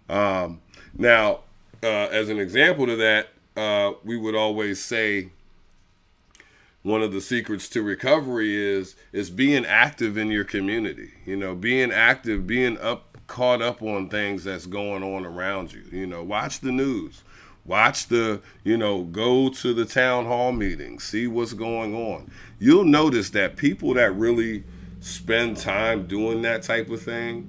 Now, as an example to that, we would always say one of the secrets to recovery is being active in your community. Being active, being caught up on things that's going on around you. Watch the news. Watch go to the town hall meetings, see what's going on. You'll notice that people that really spend time doing that type of thing,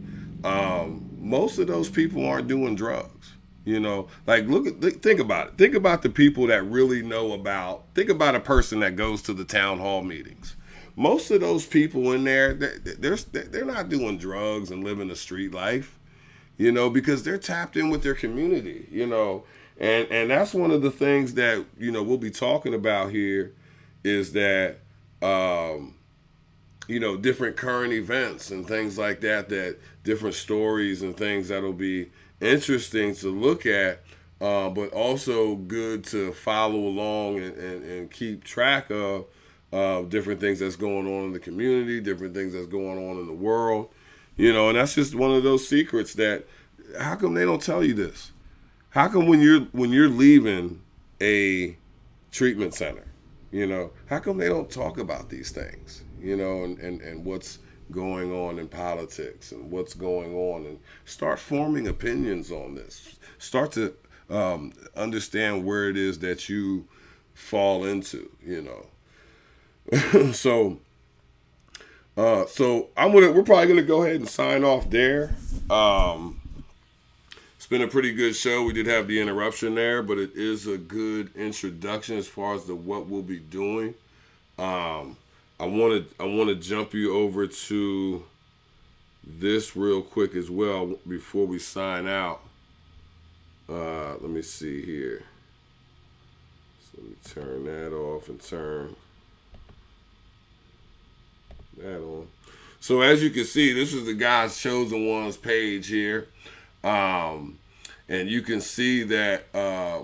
most of those people aren't doing drugs. Think about it. Think about the people that really know about, think about a person that goes to the town hall meetings. Most of those people in there, they're not doing drugs and living a street life, because they're tapped in with their community, and that's one of the things that, we'll be talking about here is that, different current events and things like that different stories and things that'll be interesting to look at, but also good to follow along and keep track of different things that's going on in the community, different things that's going on in the world, and that's just one of those secrets that, how come they don't tell you this? How come when you're leaving a treatment center, how come they don't talk about these things, and what's going on in politics and what's going on, and start forming opinions on this. Start to understand where it is that you fall into, So we're probably gonna go ahead and sign off there. It's been a pretty good show. We did have the interruption there, but it is a good introduction as far as what we'll be doing. I want to jump you over to this real quick as well before we sign out. Let me see here. So let me turn that off and turn that on. So as you can see, this is the God's Chosen Ones page here. And you can see that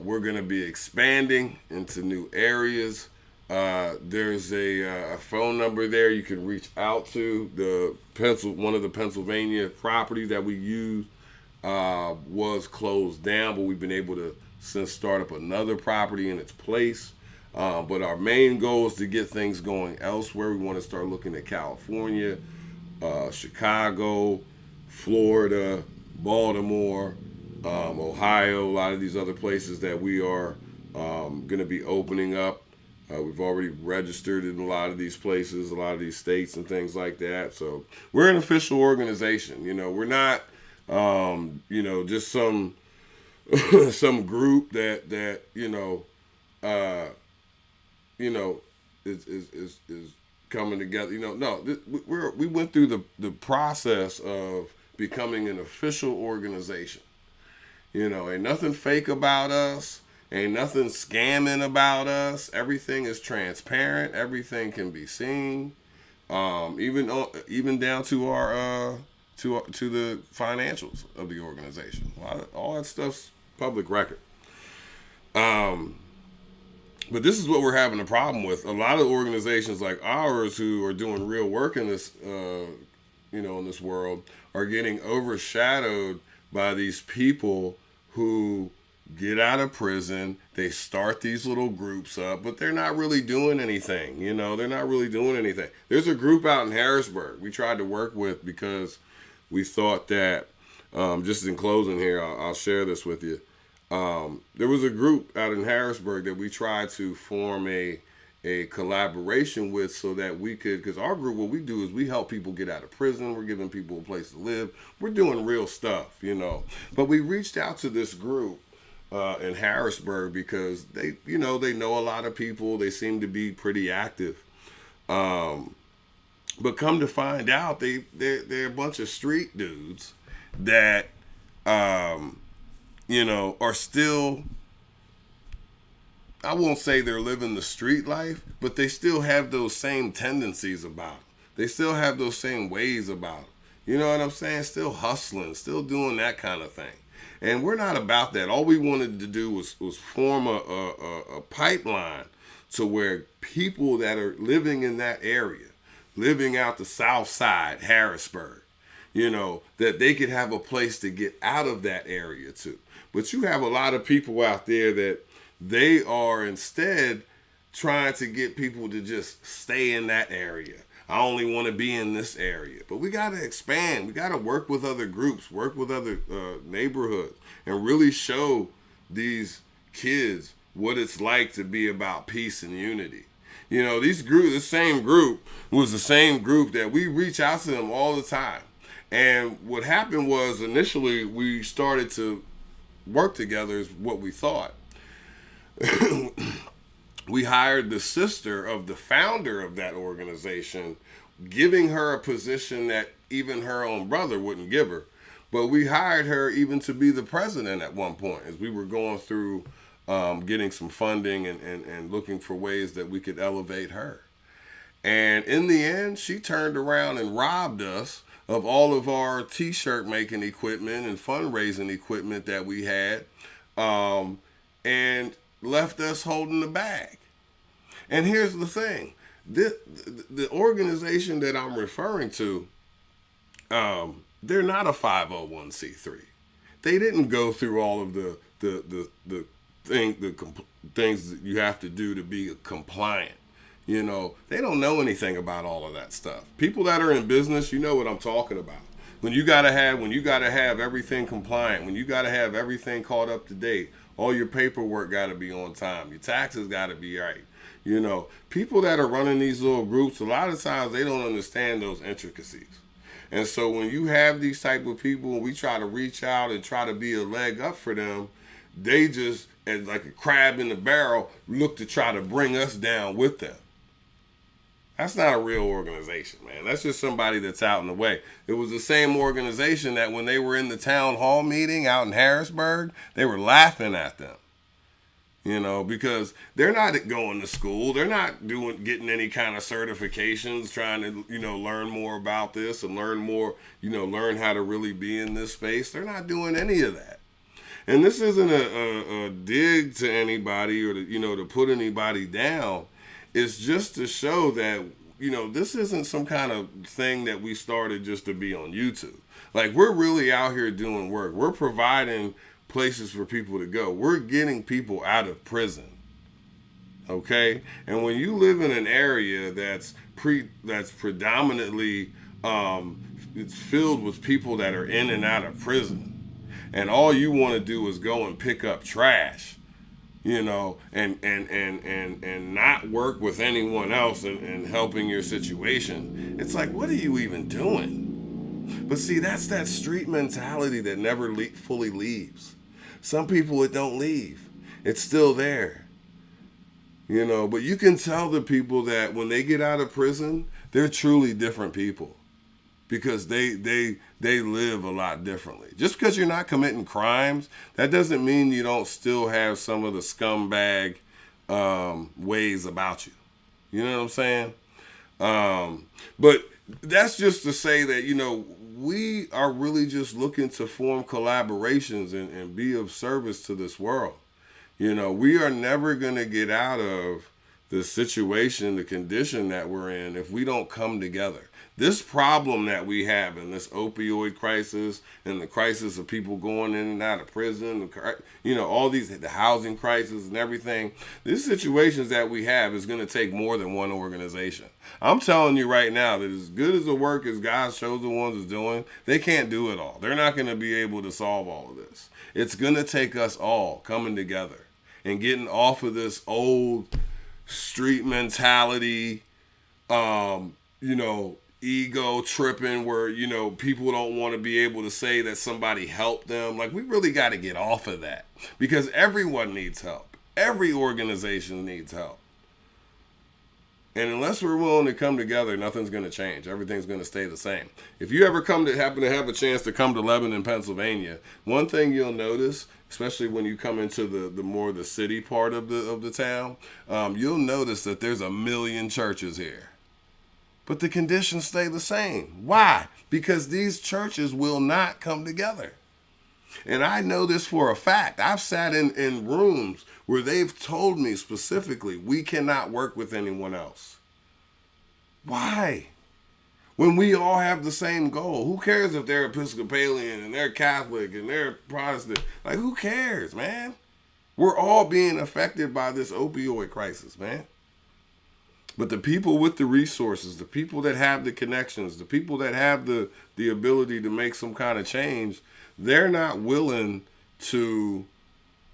we're going to be expanding into new areas. There's a phone number there you can reach out to. One of the Pennsylvania properties that we use was closed down, but we've been able to since start up another property in its place. But our main goal is to get things going elsewhere. We want to start looking at California, Chicago, Florida, Baltimore, Ohio, a lot of these other places that we are going to be opening up. We've already registered in a lot of these places, a lot of these states and things like that. So we're an official organization. We're not, just some some group that is coming together. No, we went through the process of becoming an official organization. Ain't nothing fake about us. Ain't nothing scamming about us. Everything is transparent. Everything can be seen, even down to our to the financials of the organization. All that stuff's public record. But this is what we're having a problem with. A lot of organizations like ours who are doing real work in this, in this world, are getting overshadowed by these people who get out of prison. They start these little groups up, but they're not really doing anything. They're not really doing anything. There's a group out in Harrisburg we tried to work with because we thought that, just in closing here, I'll share this with you. There was a group out in Harrisburg that we tried to form a collaboration with so that we could, because our group, what we do is we help people get out of prison. We're giving people a place to live. We're doing real stuff, But we reached out to this group in Harrisburg because they know a lot of people. They seem to be pretty active. But come to find out, they're a bunch of street dudes that, are still, I won't say they're living the street life, but they still have those same tendencies about them. They still have those same ways about them. You know what I'm saying? Still hustling, still doing that kind of thing. And we're not about that. All we wanted to do was form a pipeline to where people that are living in that area, living out the South Side, Harrisburg, that they could have a place to get out of that area too. But you have a lot of people out there that they are instead trying to get people to just stay in that area. I only want to be in this area. But we got to expand. We got to work with other groups, work with other neighborhoods, and really show these kids what it's like to be about peace and unity. This same group was the same group that we reach out to them all the time. And what happened was initially we started to work together is what we thought. We hired the sister of the founder of that organization, giving her a position that even her own brother wouldn't give her. But we hired her even to be the president at one point as we were going through getting some funding and looking for ways that we could elevate her. And in the end, she turned around and robbed us of all of our t-shirt making equipment and fundraising equipment that we had, and left us holding the bag. And here's the thing. The organization that I'm referring to, they're not a 501c3. They didn't go through all of the things that you have to do to be compliant. They don't know anything about all of that stuff. People that are in business, you know what I'm talking about. When you gotta have everything compliant, when you gotta have everything caught up to date, all your paperwork gotta be on time, your taxes gotta be right. People that are running these little groups, a lot of times they don't understand those intricacies. And so when you have these type of people and we try to reach out and try to be a leg up for them, they just, as like a crab in the barrel, look to try to bring us down with them. That's not a real organization, man. That's just somebody that's out in the way. It was the same organization that when they were in the town hall meeting out in Harrisburg, they were laughing at them. Because they're not going to school. They're not getting any kind of certifications, trying to, learn more about this and learn more, learn how to really be in this space. They're not doing any of that. And this isn't a dig to anybody or to put anybody down. it's just to show that, you know, this isn't some kind of thing that we started just to be on YouTube. Like, we're really out here doing work. We're providing places for people to go. We're getting people out of prison. Okay? And when you live in an area that's predominantly it's filled with people that are in and out of prison, and all you want to do is go and pick up trash, you know, and not work with anyone else in helping your situation. It's like, what are you even doing? But see, that's that street mentality that never fully leaves. Some people, it don't leave. It's still there. You know, but you can tell the people that when they get out of prison, they're truly different people, because they live a lot differently. Just because you're not committing crimes, that doesn't mean you don't still have some of the scumbag ways about you. You know what I'm saying? But that's just to say that, you know, we are really just looking to form collaborations and be of service to this world. You know, we are never going to get out of the situation, the condition that we're in, if we don't come together. This problem that we have in this opioid crisis and the crisis of people going in and out of prison, you know, all these, the housing crisis and everything, these situations that we have is going to take more than one organization. I'm telling you right now that as good as the work as God's chosen ones is doing, they can't do it all. They're not going to be able to solve all of this. It's going to take us all coming together and getting off of this old street mentality, you know, ego tripping where, you know, people don't want to be able to say that somebody helped them. Like, we really got to get off of that, because everyone needs help. Every organization needs help. And unless we're willing to come together, nothing's going to change. Everything's going to stay the same. If you ever happen to have a chance to come to Lebanon, Pennsylvania, one thing you'll notice, especially when you come into the more the city part of the town, you'll notice that there's 1 million churches here. But the conditions stay the same. Why? Because these churches will not come together. And I know this for a fact. I've sat in rooms where they've told me specifically, we cannot work with anyone else. Why? When we all have the same goal. Who cares if they're Episcopalian and they're Catholic and they're Protestant? Like, who cares, man? We're all being affected by this opioid crisis, man. But the people with the resources, the people that have the connections, the people that have the ability to make some kind of change, they're not willing to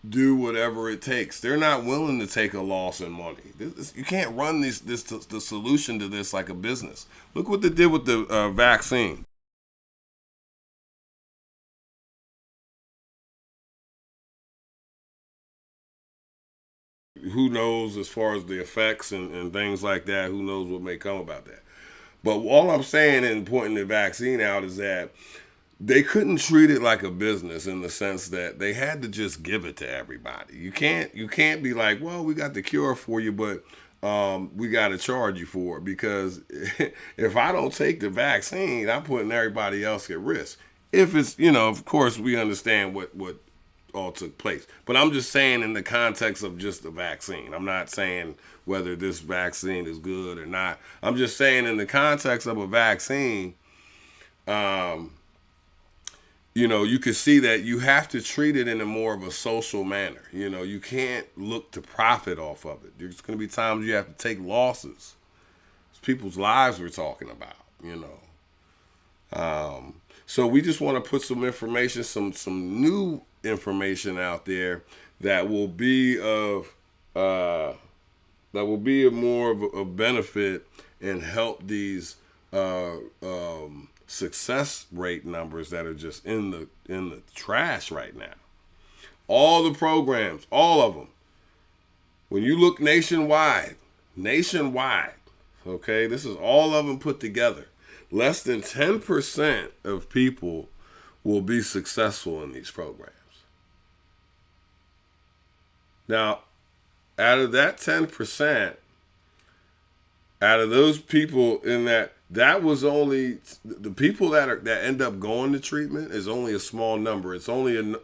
do whatever it takes. They're not willing to take a loss in money. You can't run the solution to this like a business. Look what they did with the vaccine. Who knows as far as the effects and things like that, who knows what may come about that. But all I'm saying in pointing the vaccine out is that they couldn't treat it like a business, in the sense that they had to just give it to everybody. You can't be like, well, we got the cure for you, but we got to charge you for it, because if I don't take the vaccine, I'm putting everybody else at risk. If it's, you know, of course we understand what all took place. But I'm just saying in the context of just the vaccine. I'm not saying whether this vaccine is good or not. I'm just saying in the context of a vaccine, you know, you can see that you have to treat it in a more of a social manner. You know, you can't look to profit off of it. There's going to be times you have to take losses. It's people's lives we're talking about, you know. So we just want to put some information, some new information out there that will be of more of a benefit and help these success rate numbers that are just in the trash right now. All the programs, all of them. When you look nationwide, okay, this is all of them put together. Less than 10% of people will be successful in these programs. Now, out of that 10%, out of those people in that was only the people that end up going to treatment is only a small number. It's only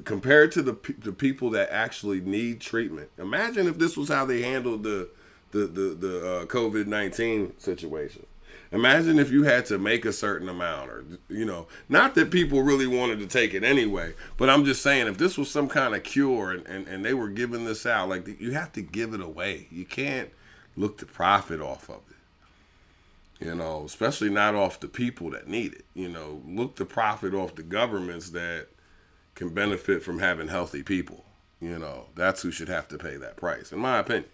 compared to the people that actually need treatment. Imagine if this was how they handled the the COVID-19 situation. Imagine if you had to make a certain amount, or, you know, not that people really wanted to take it anyway, but I'm just saying, if this was some kind of cure and they were giving this out, like, you have to give it away. You can't look to profit off of it, you know, especially not off the people that need it. You know, look to profit off the governments that can benefit from having healthy people. You know, that's who should have to pay that price, in my opinion.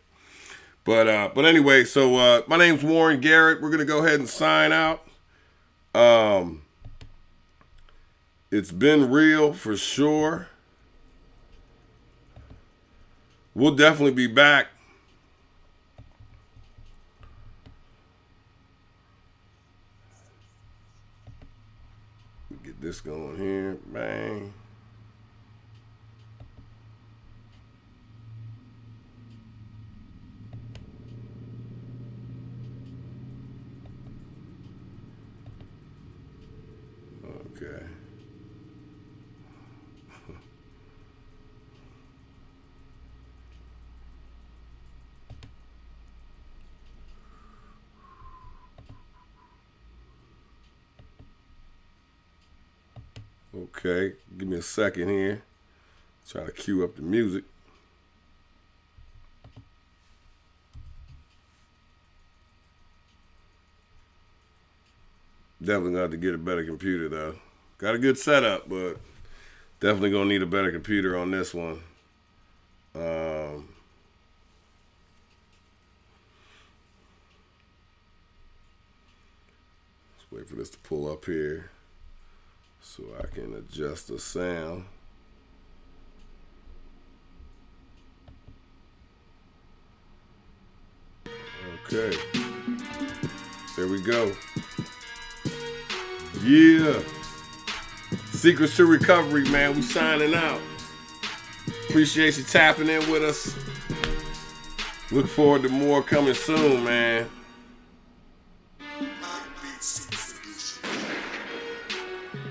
But anyway, so my name's Warren Garrett. We're gonna go ahead and sign out. It's been real for sure. We'll definitely be back. Get this going here, bang. Okay. Okay, give me a second here. Try to cue up the music. Definitely got to get a better computer though. Got a good setup, but definitely gonna need a better computer on this one. Let's wait for this to pull up here so I can adjust the sound. Okay, there we go. Yeah. Secrets to Recovery, man. We signing out. Appreciate you tapping in with us. Look forward to more coming soon, man.